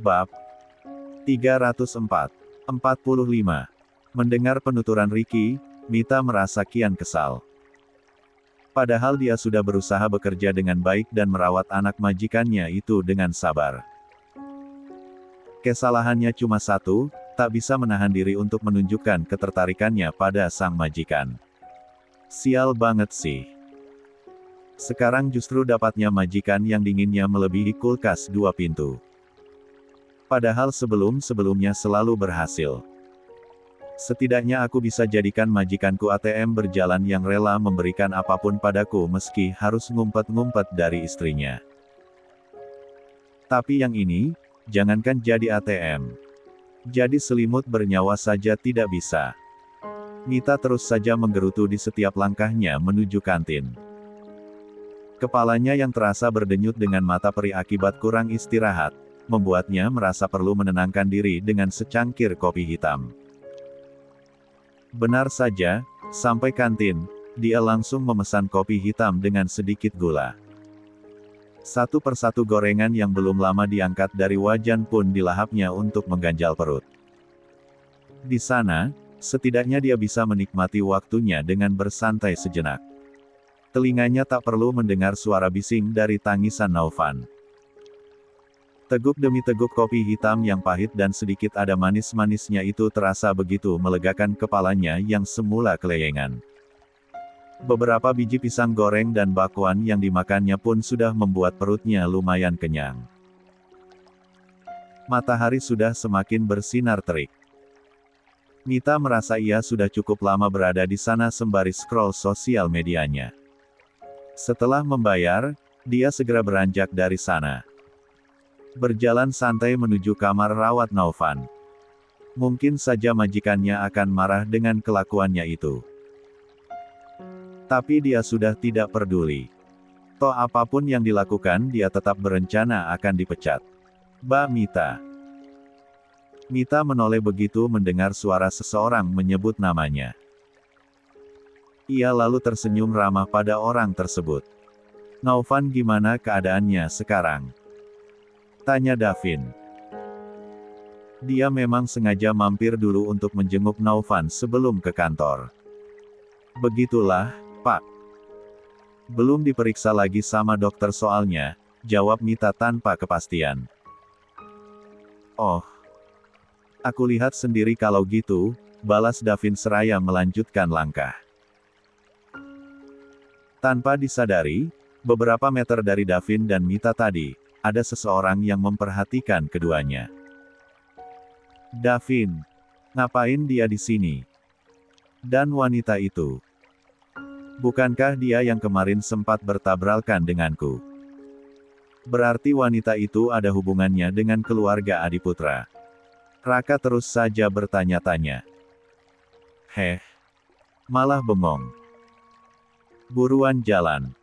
Bab 304. 45. Mendengar penuturan Ricky, Mita merasa kian kesal. Padahal dia sudah berusaha bekerja dengan baik dan merawat anak majikannya itu dengan sabar. Kesalahannya cuma satu, tak bisa menahan diri untuk menunjukkan ketertarikannya pada sang majikan. Sial banget sih. Sekarang justru dapatnya majikan yang dinginnya melebihi kulkas 2 pintu. Padahal sebelum-sebelumnya selalu berhasil. Setidaknya aku bisa jadikan majikanku ATM berjalan yang rela memberikan apapun padaku meski harus ngumpet-ngumpet dari istrinya. Tapi yang ini, jangankan jadi ATM. Jadi selimut bernyawa saja tidak bisa. Mita terus saja menggerutu di setiap langkahnya menuju kantin. Kepalanya yang terasa berdenyut dengan mata perih akibat kurang istirahat, membuatnya merasa perlu menenangkan diri dengan secangkir kopi hitam. Benar saja, sampai kantin, dia langsung memesan kopi hitam dengan sedikit gula. Satu persatu gorengan yang belum lama diangkat dari wajan pun dilahapnya untuk mengganjal perut. Di sana, setidaknya dia bisa menikmati waktunya dengan bersantai sejenak. Telinganya tak perlu mendengar suara bising dari tangisan Naufan. Teguk demi teguk kopi hitam yang pahit dan sedikit ada manis-manisnya itu terasa begitu melegakan kepalanya yang semula keleyengan. Beberapa biji pisang goreng dan bakwan yang dimakannya pun sudah membuat perutnya lumayan kenyang. Matahari sudah semakin bersinar terik. Mita merasa ia sudah cukup lama berada di sana sembari scroll sosial medianya. Setelah membayar, dia segera beranjak dari sana. Berjalan santai menuju kamar rawat Naufan. Mungkin saja majikannya akan marah dengan kelakuannya itu. Tapi dia sudah tidak peduli. Toh apapun yang dilakukan dia tetap berencana akan dipecat. Mbak Mita. Mita menoleh begitu mendengar suara seseorang menyebut namanya. Ia lalu tersenyum ramah pada orang tersebut. Naufan, gimana keadaannya sekarang? Tanya Davin. Dia memang sengaja mampir dulu untuk menjenguk Naufan sebelum ke kantor. Begitulah, Pak. Belum diperiksa lagi sama dokter soalnya, jawab Mita tanpa kepastian. Oh. Aku lihat sendiri kalau gitu, balas Davin seraya melanjutkan langkah. Tanpa disadari, beberapa meter dari Davin dan Mita tadi, ada seseorang yang memperhatikan keduanya. Davin, ngapain dia di sini? Dan wanita itu, bukankah dia yang kemarin sempat bertabrakan denganku? Berarti wanita itu ada hubungannya dengan keluarga Adiputra. Raka terus saja bertanya-tanya. Malah bengong. Buruan jalan.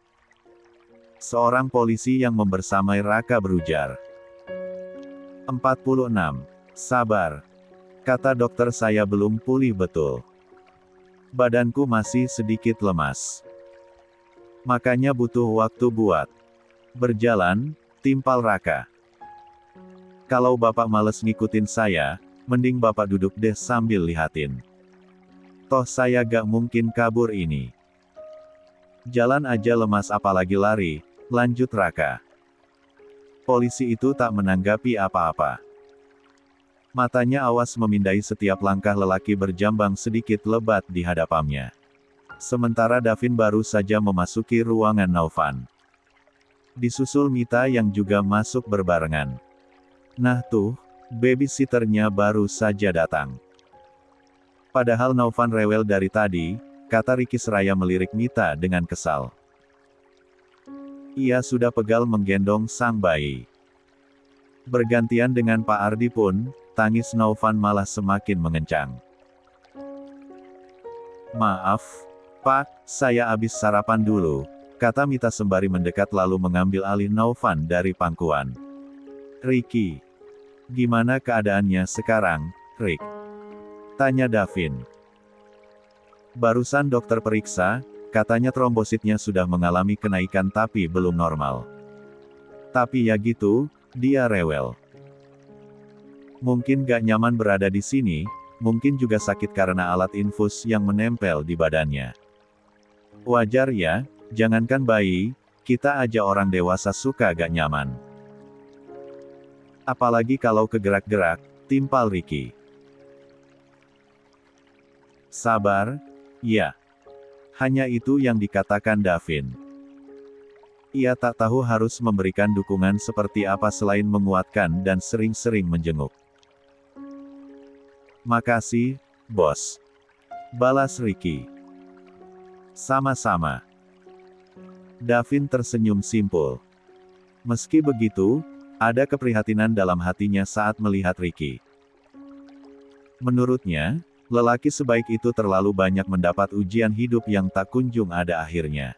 Seorang polisi yang membersamai Raka berujar. 46. Sabar. Kata dokter, saya belum pulih betul. Badanku masih sedikit lemas. Makanya butuh waktu buat berjalan, timpal Raka. Kalau Bapak males ngikutin saya, mending Bapak duduk deh sambil lihatin. Toh saya gak mungkin kabur ini. Jalan aja lemas apalagi lari, lanjut Raka. Polisi itu tak menanggapi apa-apa. Matanya awas memindai setiap langkah lelaki berjambang sedikit lebat di hadapannya. Sementara Davin baru saja memasuki ruangan Naufan. Disusul Mita yang juga masuk berbarengan. Nah tuh, babysitternya baru saja datang. Padahal Naufan rewel dari tadi, kata Ricky seraya melirik Mita dengan kesal. Ia sudah pegal menggendong sang bayi. Bergantian dengan Pak Ardi pun, tangis Naufan malah semakin mengencang. Maaf, Pak, saya habis sarapan dulu, kata Mita sembari mendekat lalu mengambil alih Naufan dari pangkuan. Ricky, gimana keadaannya sekarang, Rick? Tanya Davin. Barusan dokter periksa, katanya trombositnya sudah mengalami kenaikan tapi belum normal. Tapi ya gitu, dia rewel. Mungkin gak nyaman berada di sini, mungkin juga sakit karena alat infus yang menempel di badannya. Wajar ya, jangankan bayi, kita aja orang dewasa suka gak nyaman. Apalagi kalau kegerak-gerak, timpal Ricky. Sabar, ya. Hanya itu yang dikatakan Davin. Ia tak tahu harus memberikan dukungan seperti apa selain menguatkan dan sering-sering menjenguk. Makasih, bos. Balas Ricky. Sama-sama. Davin tersenyum simpul. Meski begitu, ada keprihatinan dalam hatinya saat melihat Ricky. Menurutnya, lelaki sebaik itu terlalu banyak mendapat ujian hidup yang tak kunjung ada akhirnya.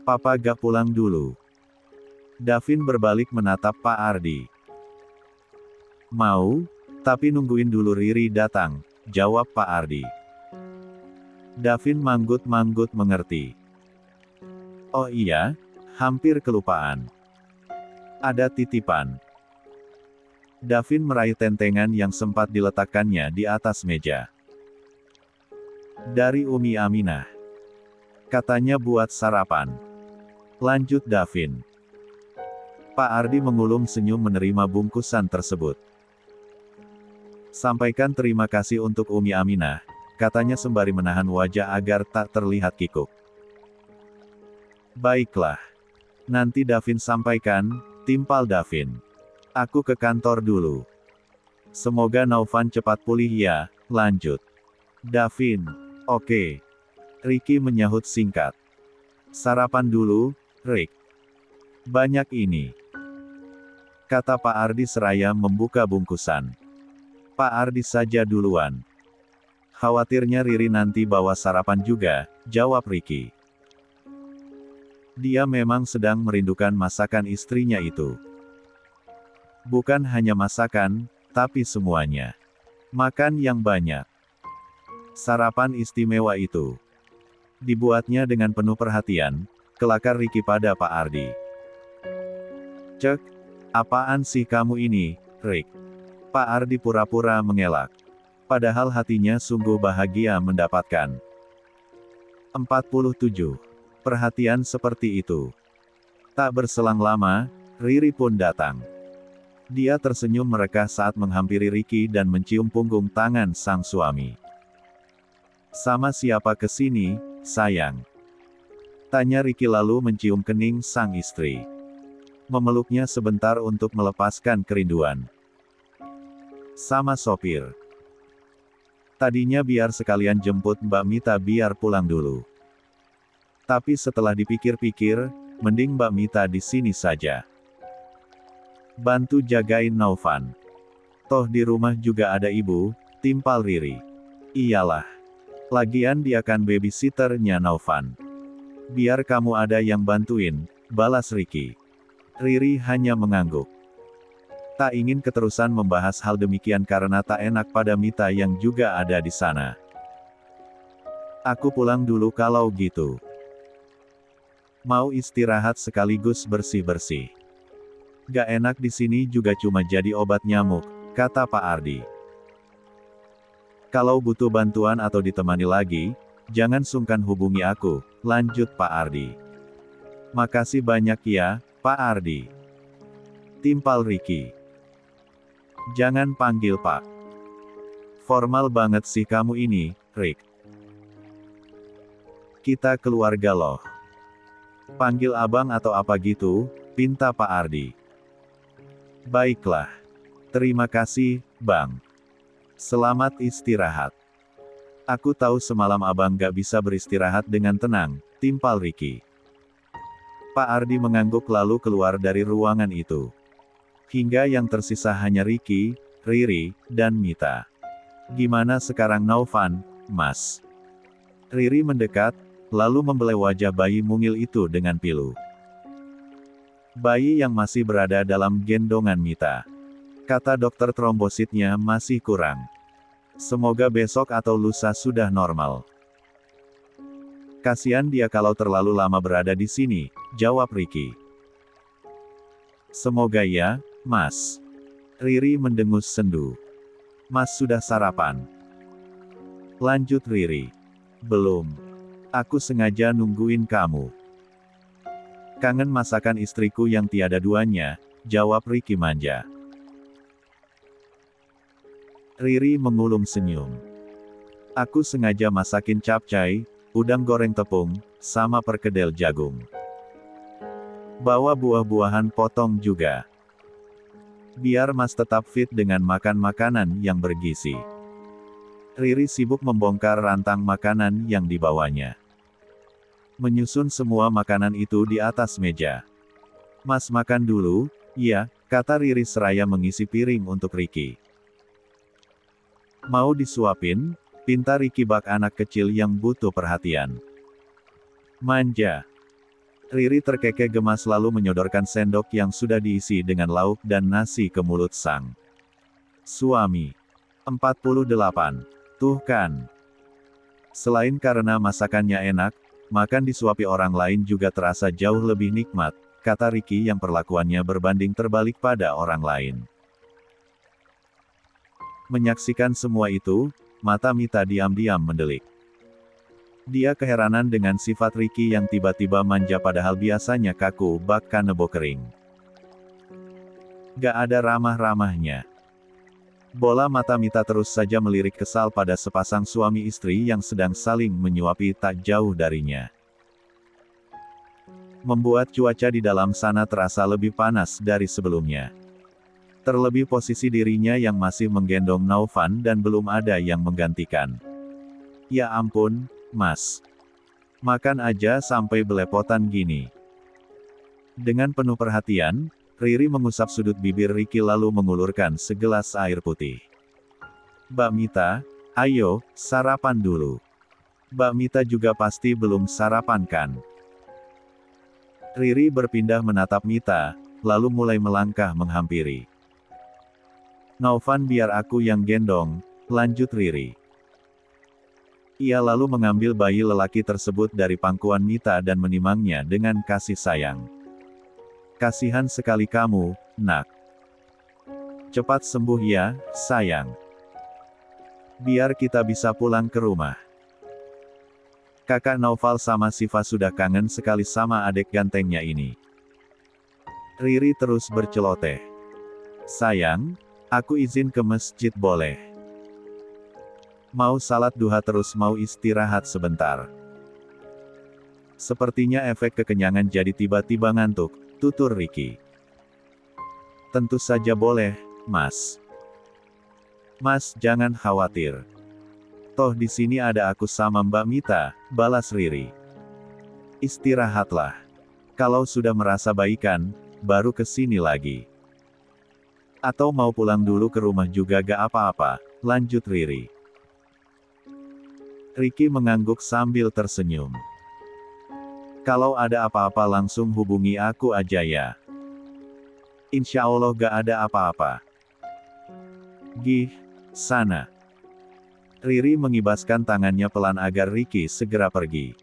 Papa gak pulang dulu. Davin berbalik menatap Pak Ardi. Mau, tapi nungguin dulu Riri datang, jawab Pak Ardi. Davin manggut-manggut mengerti. Oh iya, hampir kelupaan. Ada titipan. Davin meraih tentengan yang sempat diletakkannya di atas meja. Dari Umi Aminah. Katanya buat sarapan. Lanjut Davin. Pak Ardi mengulum senyum menerima bungkusan tersebut. Sampaikan terima kasih untuk Umi Aminah, katanya sembari menahan wajah agar tak terlihat kikuk. Baiklah. Nanti Davin sampaikan, timpal Davin. Aku ke kantor dulu. Semoga Naufan cepat pulih ya, lanjut. Davin. Oke. Ricky menyahut singkat. Sarapan dulu, Rick. Banyak ini. Kata Pak Ardi seraya membuka bungkusan. Pak Ardi saja duluan. Khawatirnya Riri nanti bawa sarapan juga, jawab Ricky. Dia memang sedang merindukan masakan istrinya itu. Bukan hanya masakan, tapi semuanya. Makan yang banyak. Sarapan istimewa itu dibuatnya dengan penuh perhatian, kelakar Ricky pada Pak Ardi. Cek, apaan sih kamu ini, Rick? Pak Ardi pura-pura mengelak. Padahal hatinya sungguh bahagia mendapatkan 47 perhatian seperti itu. Tak berselang lama, Riri pun datang. Dia tersenyum merekah saat menghampiri Ricky dan mencium punggung tangan sang suami. Sama siapa kesini, sayang? Tanya Ricky lalu mencium kening sang istri. Memeluknya sebentar untuk melepaskan kerinduan. Sama sopir. Tadinya biar sekalian jemput Mbak Mita biar pulang dulu. Tapi setelah dipikir-pikir, mending Mbak Mita di sini saja. Bantu jagain Naufan. Toh di rumah juga ada ibu, timpal Riri. Iyalah. Lagian dia kan babysitternya Naufan. Biar kamu ada yang bantuin, balas Ricky. Riri hanya mengangguk. Tak ingin keterusan membahas hal demikian karena tak enak pada Mita yang juga ada di sana. Aku pulang dulu kalau gitu. Mau istirahat sekaligus bersih-bersih. Gak enak di sini juga cuma jadi obat nyamuk, kata Pak Ardi. Kalau butuh bantuan atau ditemani lagi, jangan sungkan hubungi aku, lanjut Pak Ardi. Makasih banyak ya, Pak Ardi. Timpal Ricky. Jangan panggil Pak. Formal banget sih kamu ini, Rick. Kita keluarga loh. Panggil abang atau apa gitu, pinta Pak Ardi. Baiklah. Terima kasih, Bang. Selamat istirahat. Aku tahu semalam abang gak bisa beristirahat dengan tenang, timpal Ricky. Pak Ardi mengangguk lalu keluar dari ruangan itu. Hingga yang tersisa hanya Ricky, Riri, dan Mita. Gimana sekarang Naufan, Mas? Riri mendekat, lalu membelai wajah bayi mungil itu dengan pilu. Bayi yang masih berada dalam gendongan Mita. Kata dokter trombositnya masih kurang. Semoga besok atau lusa sudah normal. Kasihan dia kalau terlalu lama berada di sini, jawab Ricky. Semoga ya, Mas. Riri mendengus sendu. Mas sudah sarapan? Lanjut Riri. Belum. Aku sengaja nungguin kamu. Kangen masakan istriku yang tiada duanya, jawab Ricky manja. Riri mengulum senyum. Aku sengaja masakin capcay, udang goreng tepung, sama perkedel jagung. Bawa buah-buahan potong juga. Biar Mas tetap fit dengan makan makanan yang bergizi. Riri sibuk membongkar rantang makanan yang dibawanya. Menyusun semua makanan itu di atas meja. Mas makan dulu, ya, kata Riri seraya mengisi piring untuk Ricky. Mau disuapin? Pinta Ricky bak anak kecil yang butuh perhatian. Manja. Riri terkekeh gemas lalu menyodorkan sendok yang sudah diisi dengan lauk dan nasi ke mulut sang suami. 48. Tuh kan. Selain karena masakannya enak, makan disuapi orang lain juga terasa jauh lebih nikmat, kata Ricky yang perlakuannya berbanding terbalik pada orang lain. Menyaksikan semua itu, mata Mita diam-diam mendelik. Dia keheranan dengan sifat Ricky yang tiba-tiba manja padahal biasanya kaku bak kanebo kering. Gak ada ramah-ramahnya. Bola mata Mita terus saja melirik kesal pada sepasang suami istri yang sedang saling menyuapi tak jauh darinya. Membuat cuaca di dalam sana terasa lebih panas dari sebelumnya. Terlebih posisi dirinya yang masih menggendong Naufan dan belum ada yang menggantikan. Ya ampun, Mas. Makan aja sampai belepotan gini. Dengan penuh perhatian, Riri mengusap sudut bibir Ricky lalu mengulurkan segelas air putih. Mbak Mita, ayo, sarapan dulu. Mbak Mita juga pasti belum sarapan kan? Riri berpindah menatap Mita, lalu mulai melangkah menghampiri. Naufan biar aku yang gendong, lanjut Riri. Ia lalu mengambil bayi lelaki tersebut dari pangkuan Mita dan menimangnya dengan kasih sayang. Kasihan sekali kamu, nak. Cepat sembuh ya, sayang. Biar kita bisa pulang ke rumah. Kakak Naufal sama Siva sudah kangen sekali sama adik gantengnya ini. Riri terus berceloteh. Sayang, aku izin ke masjid boleh? Mau salat duha terus mau istirahat sebentar. Sepertinya efek kekenyangan jadi tiba-tiba ngantuk, tutur Ricky. Tentu saja boleh, Mas. Mas jangan khawatir. Toh di sini ada aku sama Mbak Mita, balas Riri. Istirahatlah. Kalau sudah merasa baikan, baru ke sini lagi. Atau mau pulang dulu ke rumah juga gak apa-apa, lanjut Riri. Ricky mengangguk sambil tersenyum. Kalau ada apa-apa langsung hubungi aku aja ya. Insya Allah gak ada apa-apa. Gih, sana. Riri mengibaskan tangannya pelan agar Ricky segera pergi.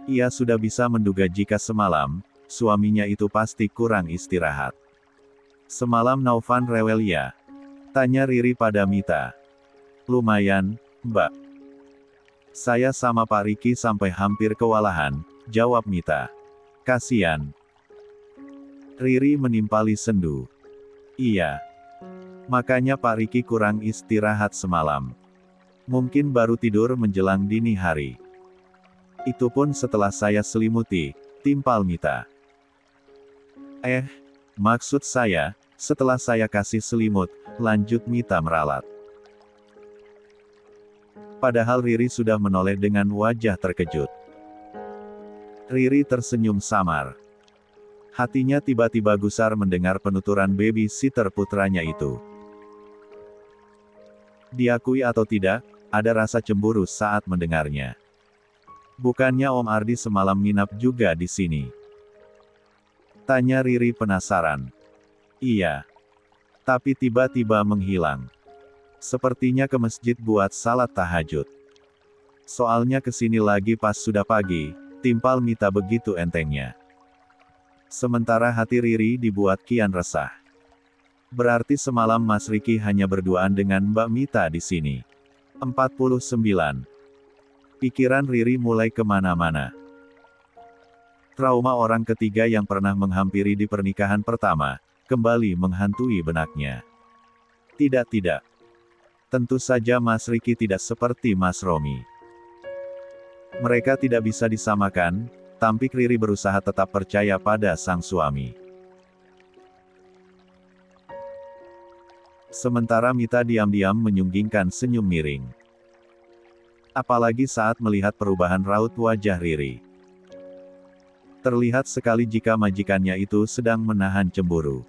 Ia sudah bisa menduga jika semalam, suaminya itu pasti kurang istirahat. Semalam Naufan rewel ya? Tanya Riri pada Mita. Lumayan, Mbak. Saya sama Pak Ricky sampai hampir kewalahan, jawab Mita. Kasian. Riri menimpali sendu. Iya. Makanya Pak Ricky kurang istirahat semalam. Mungkin baru tidur menjelang dini hari. Itu pun setelah saya selimuti, timpal Mita. Maksud saya, setelah saya kasih selimut, lanjut Mita meralat. Padahal Riri sudah menoleh dengan wajah terkejut. Riri tersenyum samar. Hatinya tiba-tiba gusar mendengar penuturan babysitter putranya itu. Diakui atau tidak, ada rasa cemburu saat mendengarnya. Bukannya Om Ardi semalam nginap juga di sini? Tanya Riri penasaran. Iya. Tapi tiba-tiba menghilang. Sepertinya ke masjid buat salat tahajud. Soalnya kesini lagi pas sudah pagi, timpal Mita begitu entengnya. Sementara hati Riri dibuat kian resah. Berarti semalam Mas Riki hanya berduaan dengan Mbak Mita di sini. 49. Pikiran Riri mulai kemana-mana. Trauma orang ketiga yang pernah menghampiri di pernikahan pertama, kembali menghantui benaknya. Tidak. Tentu saja Mas Riki tidak seperti Mas Romi. Mereka tidak bisa disamakan, tampik Riri berusaha tetap percaya pada sang suami. Sementara Mita diam-diam menyunggingkan senyum miring. Apalagi saat melihat perubahan raut wajah Riri. Terlihat sekali jika majikannya itu sedang menahan cemburu.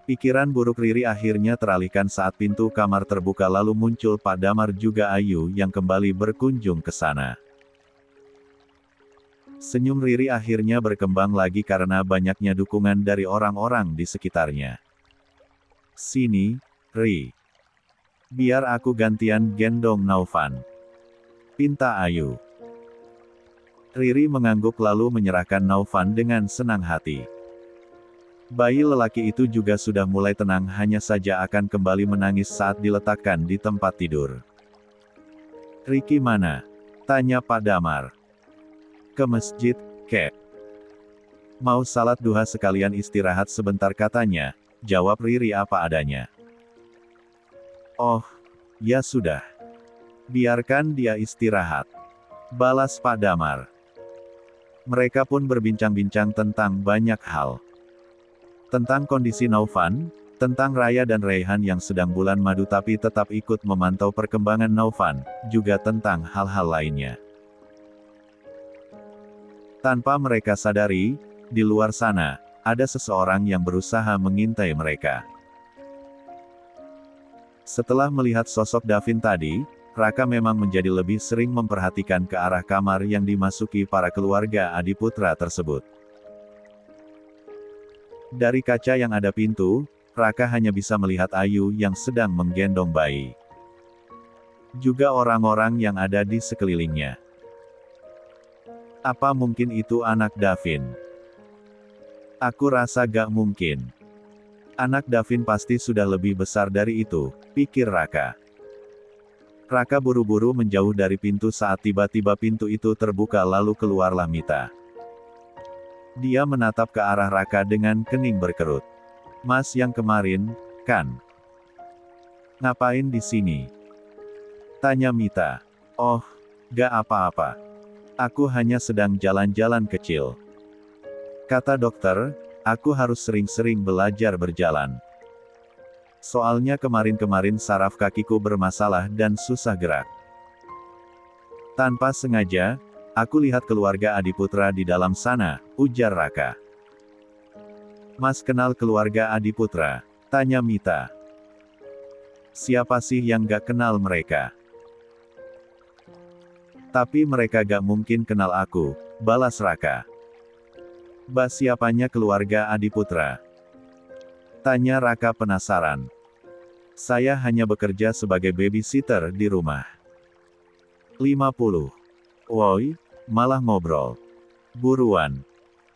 Pikiran buruk Riri akhirnya teralihkan saat pintu kamar terbuka lalu muncul Pak Damar juga Ayu yang kembali berkunjung ke sana. Senyum Riri akhirnya berkembang lagi karena banyaknya dukungan dari orang-orang di sekitarnya. Sini, Ri. Biar aku gantian gendong Naufan. Pinta Ayu. Riri mengangguk lalu menyerahkan Naufan dengan senang hati. Bayi lelaki itu juga sudah mulai tenang hanya saja akan kembali menangis saat diletakkan di tempat tidur. Riki mana? Tanya Pak Damar. Ke masjid, Kek. Mau salat duha sekalian istirahat sebentar katanya, jawab Riri apa adanya. Oh, ya sudah. Biarkan dia istirahat. Balas Pak Damar. Mereka pun berbincang-bincang tentang banyak hal. Tentang kondisi Naufan, tentang Raya dan Raihan yang sedang bulan madu tapi tetap ikut memantau perkembangan Naufan, juga tentang hal-hal lainnya. Tanpa mereka sadari, di luar sana, ada seseorang yang berusaha mengintai mereka. Setelah melihat sosok Davin tadi, Raka memang menjadi lebih sering memperhatikan ke arah kamar yang dimasuki para keluarga Adiputra tersebut. Dari kaca yang ada pintu, Raka hanya bisa melihat Ayu yang sedang menggendong bayi. Juga orang-orang yang ada di sekelilingnya. Apa mungkin itu anak Davin? Aku rasa gak mungkin. Anak Davin pasti sudah lebih besar dari itu, pikir Raka. Raka buru-buru menjauh dari pintu saat tiba-tiba pintu itu terbuka lalu keluarlah Mita. Dia menatap ke arah Raka dengan kening berkerut. Mas yang kemarin, kan? Ngapain di sini? Tanya Mita. Oh, gak apa-apa. Aku hanya sedang jalan-jalan kecil. Kata dokter, aku harus sering-sering belajar berjalan. Soalnya kemarin-kemarin saraf kakiku bermasalah dan susah gerak. Tanpa sengaja, aku lihat keluarga Adiputra di dalam sana, ujar Raka. Mas kenal keluarga Adiputra? Tanya Mita. Siapa sih yang gak kenal mereka? Tapi mereka gak mungkin kenal aku, balas Raka. Siapanya keluarga Adiputra? Tanya Raka penasaran. Saya hanya bekerja sebagai babysitter di rumah. 50. Woi, malah ngobrol. Buruan.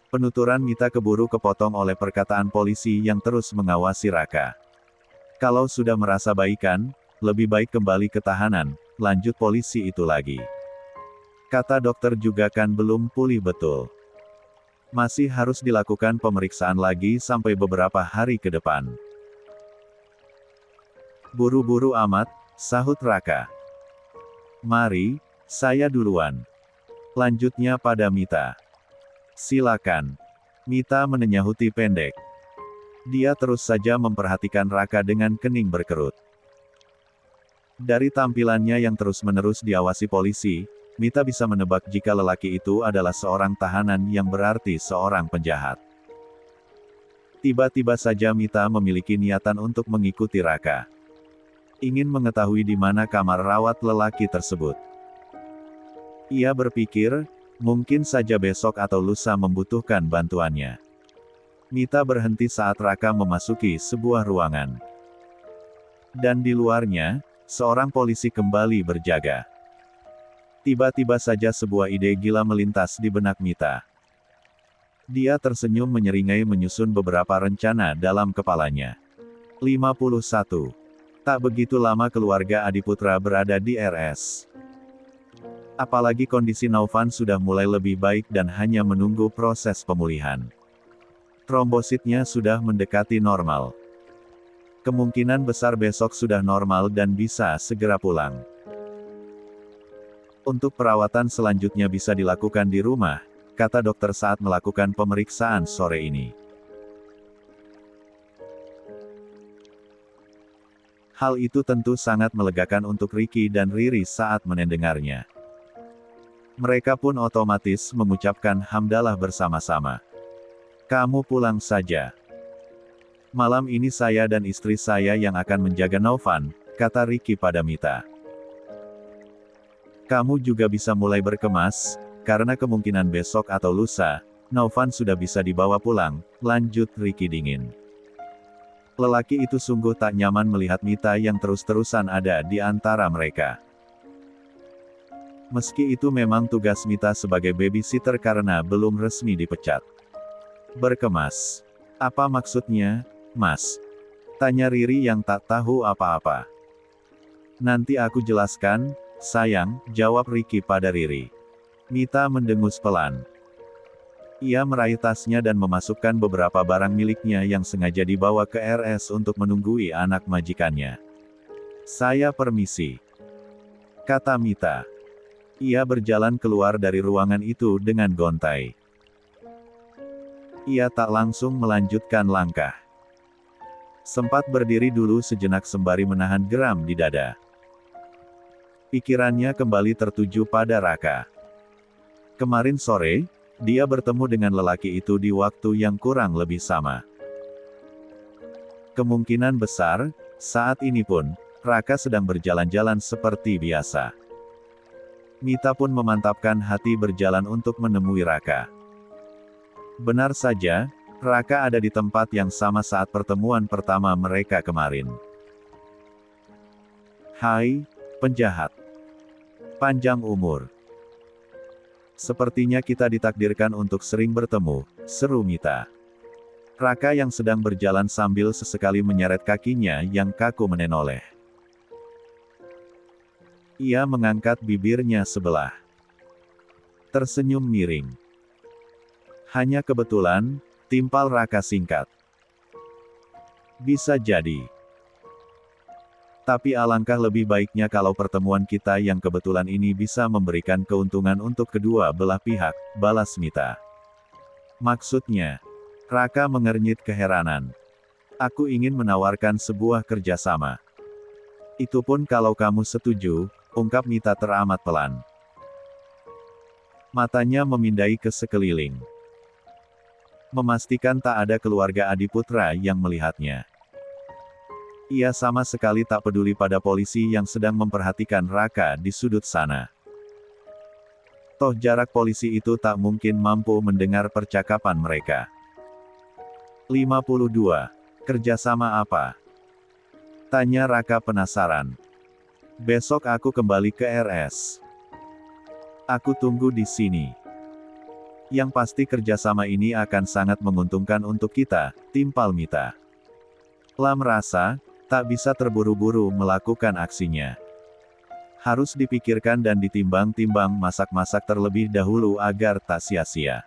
Penuturan Mita keburu kepotong oleh perkataan polisi yang terus mengawasi Raka. Kalau sudah merasa baikan, lebih baik kembali ke tahanan, lanjut polisi itu lagi. Kata dokter juga kan belum pulih betul. Masih harus dilakukan pemeriksaan lagi sampai beberapa hari ke depan. Buru-buru amat, sahut Raka. Mari, saya duluan. Lanjutnya pada Mita. Silakan. Mita menenyahuti pendek. Dia terus saja memperhatikan Raka dengan kening berkerut. Dari tampilannya yang terus-menerus diawasi polisi, Mita bisa menebak jika lelaki itu adalah seorang tahanan yang berarti seorang penjahat. Tiba-tiba saja Mita memiliki niatan untuk mengikuti Raka. Ingin mengetahui di mana kamar rawat lelaki tersebut. Ia berpikir, mungkin saja besok atau lusa membutuhkan bantuannya. Mita berhenti saat Raka memasuki sebuah ruangan. Dan di luarnya, seorang polisi kembali berjaga. Tiba-tiba saja sebuah ide gila melintas di benak Mita. Dia tersenyum menyeringai menyusun beberapa rencana dalam kepalanya. 51. Tak begitu lama keluarga Adiputra berada di RS. Apalagi kondisi Naufan sudah mulai lebih baik dan hanya menunggu proses pemulihan. Trombositnya sudah mendekati normal. Kemungkinan besar besok sudah normal dan bisa segera pulang. Untuk perawatan selanjutnya bisa dilakukan di rumah, kata dokter saat melakukan pemeriksaan sore ini. Hal itu tentu sangat melegakan untuk Ricky dan Riri saat mendengarnya. Mereka pun otomatis mengucapkan hamdalah bersama-sama. Kamu pulang saja. Malam ini saya dan istri saya yang akan menjaga Naufan, kata Ricky pada Mita. Kamu juga bisa mulai berkemas, karena kemungkinan besok atau lusa, Naufan sudah bisa dibawa pulang, lanjut Ricky dingin. Lelaki itu sungguh tak nyaman melihat Mita yang terus-terusan ada di antara mereka. Meski itu memang tugas Mita sebagai babysitter karena belum resmi dipecat. Berkemas. Apa maksudnya, Mas? Tanya Riri yang tak tahu apa-apa. Nanti aku jelaskan, sayang, jawab Ricky pada Riri. Mita mendengus pelan. Ia meraih tasnya dan memasukkan beberapa barang miliknya yang sengaja dibawa ke RS untuk menunggui anak majikannya. Saya permisi, kata Mita. Ia berjalan keluar dari ruangan itu dengan gontai. Ia tak langsung melanjutkan langkah. Sempat berdiri dulu sejenak sembari menahan geram di dada. Pikirannya kembali tertuju pada Raka. Kemarin sore, dia bertemu dengan lelaki itu di waktu yang kurang lebih sama. Kemungkinan besar, saat ini pun, Raka sedang berjalan-jalan seperti biasa. Mita pun memantapkan hati berjalan untuk menemui Raka. Benar saja, Raka ada di tempat yang sama saat pertemuan pertama mereka kemarin. Hai, penjahat. Panjang umur. Sepertinya kita ditakdirkan untuk sering bertemu, seru Mita. Raka yang sedang berjalan sambil sesekali menyeret kakinya yang kaku menoleh. Ia mengangkat bibirnya sebelah. Tersenyum miring. Hanya kebetulan, timpal Raka singkat. Bisa jadi. Tapi alangkah lebih baiknya kalau pertemuan kita yang kebetulan ini bisa memberikan keuntungan untuk kedua belah pihak, balas Mita. Maksudnya? Raka mengernyit keheranan. Aku ingin menawarkan sebuah kerjasama. Itu pun kalau kamu setuju, ungkap Mita teramat pelan. Matanya memindai ke sekeliling. Memastikan tak ada keluarga Adiputra yang melihatnya. Ia sama sekali tak peduli pada polisi yang sedang memperhatikan Raka di sudut sana. Toh jarak polisi itu tak mungkin mampu mendengar percakapan mereka. 52. Kerjasama apa? Tanya Raka penasaran. Besok aku kembali ke RS. Aku tunggu di sini. Yang pasti kerjasama ini akan sangat menguntungkan untuk kita, timpal Mita. Lam merasa, tak bisa terburu-buru melakukan aksinya. Harus dipikirkan dan ditimbang-timbang masak-masak terlebih dahulu agar tak sia-sia.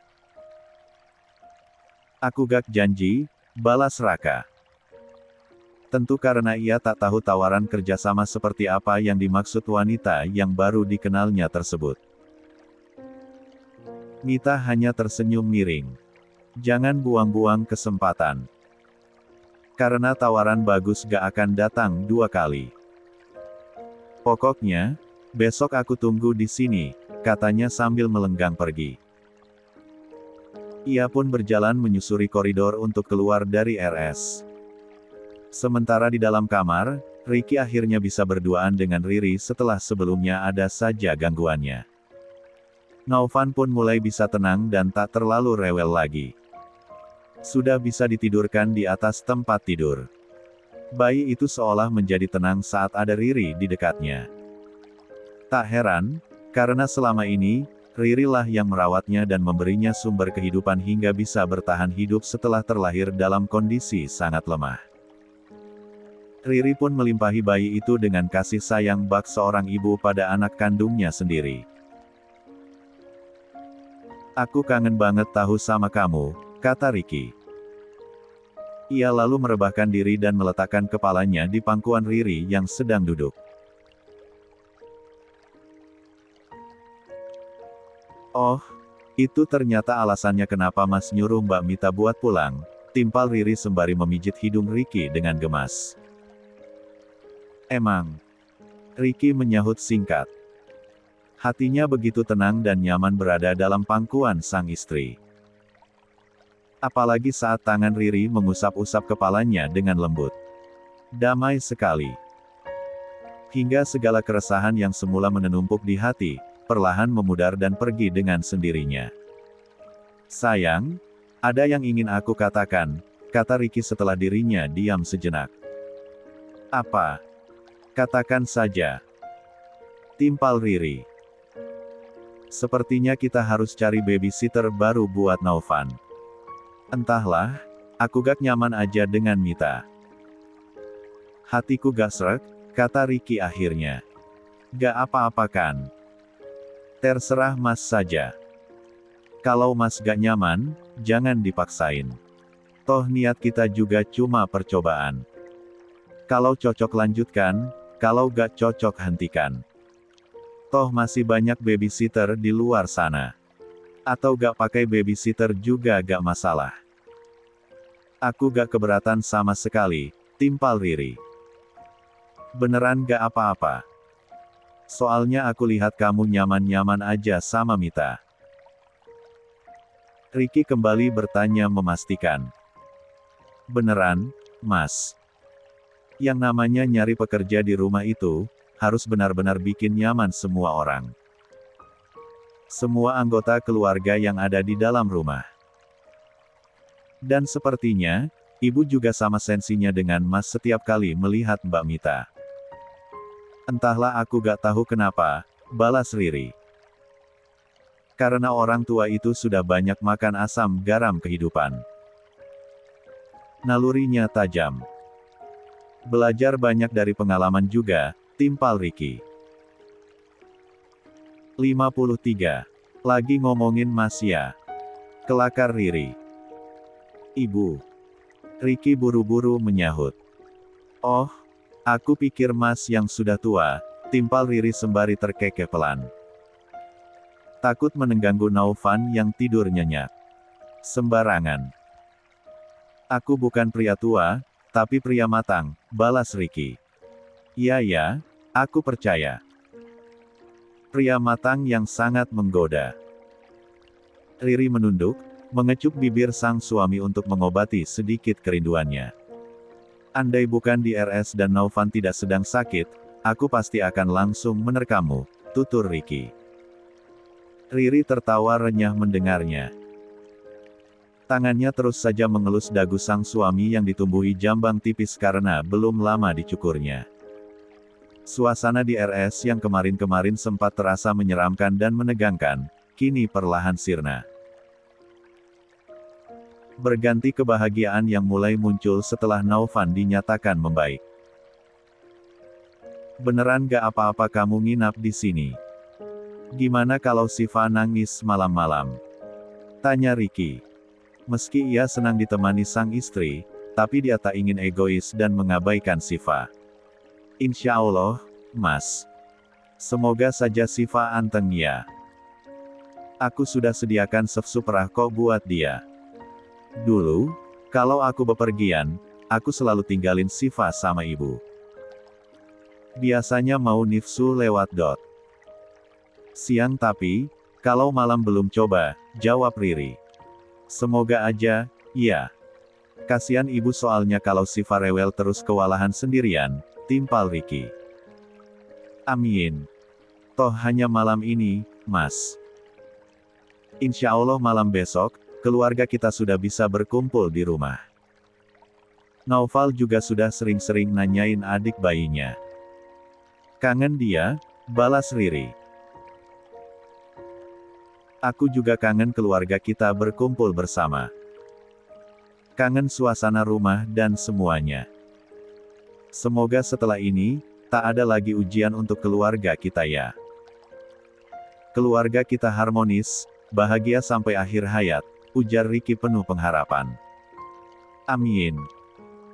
Aku gak janji, balas Raka. Tentu karena ia tak tahu tawaran kerjasama seperti apa yang dimaksud wanita yang baru dikenalnya tersebut. Mita hanya tersenyum miring. Jangan buang-buang kesempatan. Karena tawaran bagus gak akan datang dua kali. Pokoknya, besok aku tunggu di sini, katanya sambil melenggang pergi. Ia pun berjalan menyusuri koridor untuk keluar dari RS. Sementara di dalam kamar, Ricky akhirnya bisa berduaan dengan Riri setelah sebelumnya ada saja gangguannya. Naufan pun mulai bisa tenang dan tak terlalu rewel lagi. Sudah bisa ditidurkan di atas tempat tidur. Bayi itu seolah menjadi tenang saat ada Riri di dekatnya. Tak heran, karena selama ini, Riri lah yang merawatnya dan memberinya sumber kehidupan hingga bisa bertahan hidup setelah terlahir dalam kondisi sangat lemah. Riri pun melimpahi bayi itu dengan kasih sayang bak seorang ibu pada anak kandungnya sendiri. Aku kangen banget tahu sama kamu, kata Ricky. Ia lalu merebahkan diri dan meletakkan kepalanya di pangkuan Riri yang sedang duduk. Oh, itu ternyata alasannya kenapa Mas nyuruh Mbak Mita buat pulang, timpal Riri sembari memijit hidung Ricky dengan gemas. Emang. Ricky menyahut singkat. Hatinya begitu tenang dan nyaman berada dalam pangkuan sang istri. Apalagi saat tangan Riri mengusap-usap kepalanya dengan lembut. Damai sekali. Hingga segala keresahan yang semula menumpuk di hati, perlahan memudar dan pergi dengan sendirinya. Sayang, ada yang ingin aku katakan, kata Ricky setelah dirinya diam sejenak. Apa? Katakan saja. Timpal Riri. Sepertinya kita harus cari babysitter baru buat Naufan. Entahlah, aku gak nyaman aja dengan Mita. Hatiku gak srek, kata Ricky akhirnya. Gak apa-apa kan? Terserah Mas saja. Kalau Mas gak nyaman, jangan dipaksain. Toh niat kita juga cuma percobaan. Kalau cocok lanjutkan, kalau gak cocok hentikan. Toh masih banyak babysitter di luar sana. Atau gak pakai babysitter juga gak masalah. Aku gak keberatan sama sekali, timpal Riri. Beneran gak apa-apa. Soalnya aku lihat kamu nyaman-nyaman aja sama Mita. Ricky kembali bertanya memastikan. Beneran, Mas. Yang namanya nyari pekerja di rumah itu, harus benar-benar bikin nyaman semua orang. Semua anggota keluarga yang ada di dalam rumah. Dan sepertinya, ibu juga sama sensinya dengan Mas setiap kali melihat Mbak Mita. Entahlah aku gak tahu kenapa, balas Riri. Karena orang tua itu sudah banyak makan asam garam kehidupan. Nalurinya tajam. Belajar banyak dari pengalaman juga, timpal Ricky. 53. Lagi ngomongin Mas ya. Kelakar Riri. Ibu. Ricky buru-buru menyahut. Oh, aku pikir Mas yang sudah tua, timpal Riri sembari terkekeh pelan. Takut mengganggu Naufan yang tidur nyenyak. Sembarangan. Aku bukan pria tua, tapi pria matang, balas Ricky. Ya, aku percaya. Pria matang yang sangat menggoda. Riri menunduk, mengecup bibir sang suami untuk mengobati sedikit kerinduannya. Andai bukan di RS dan Naufan tidak sedang sakit, aku pasti akan langsung menerkammu, tutur Ricky. Riri tertawa renyah mendengarnya. Tangannya terus saja mengelus dagu sang suami yang ditumbuhi jambang tipis karena belum lama dicukurnya. Suasana di RS yang kemarin-kemarin sempat terasa menyeramkan dan menegangkan, kini perlahan sirna. Berganti kebahagiaan yang mulai muncul setelah Naufan dinyatakan membaik. Beneran gak apa-apa kamu nginap di sini? Gimana kalau Siva nangis malam-malam? Tanya Ricky. Meski ia senang ditemani sang istri, tapi dia tak ingin egois dan mengabaikan Siva. Insya Allah, Mas. Semoga saja Siva anteng ya. Aku sudah sediakan sup perah kok buat dia. Dulu, kalau aku bepergian, aku selalu tinggalin Siva sama ibu. Biasanya mau nifsu lewat dot. Siang tapi, kalau malam belum coba, jawab Riri. Semoga aja, iya. Kasihan ibu soalnya kalau Siva rewel terus kewalahan sendirian, timpal Ricky. Amin. Toh hanya malam ini, Mas. Insya Allah malam besok, keluarga kita sudah bisa berkumpul di rumah. Naufal juga sudah sering-sering nanyain adik bayinya. Kangen dia, balas Riri. Aku juga kangen keluarga kita berkumpul bersama. Kangen suasana rumah dan semuanya. Semoga setelah ini, tak ada lagi ujian untuk keluarga kita ya. Keluarga kita harmonis, bahagia sampai akhir hayat, ujar Ricky penuh pengharapan. Amin.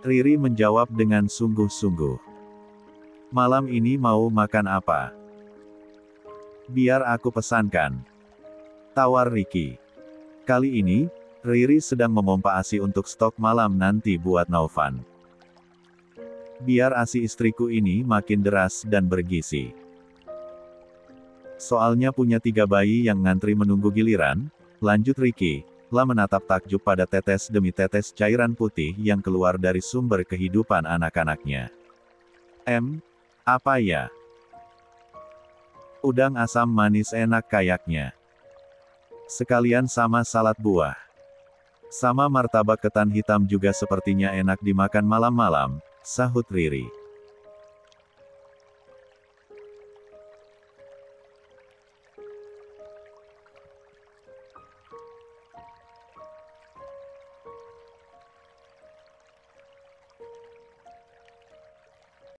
Riri menjawab dengan sungguh-sungguh. Malam ini mau makan apa? Biar aku pesankan. Tawar Ricky. Kali ini, Riri sedang memompa ASI untuk stok malam nanti buat Naufan. Biar ASI istriku ini makin deras dan bergizi. Soalnya punya 3 bayi yang ngantri menunggu giliran, lanjut Ricky, lah menatap takjub pada tetes demi tetes cairan putih yang keluar dari sumber kehidupan anak-anaknya. Apa ya? Udang asam manis enak kayaknya. Sekalian sama salad buah. Sama martabak ketan hitam juga sepertinya enak dimakan malam-malam, sahut Riri.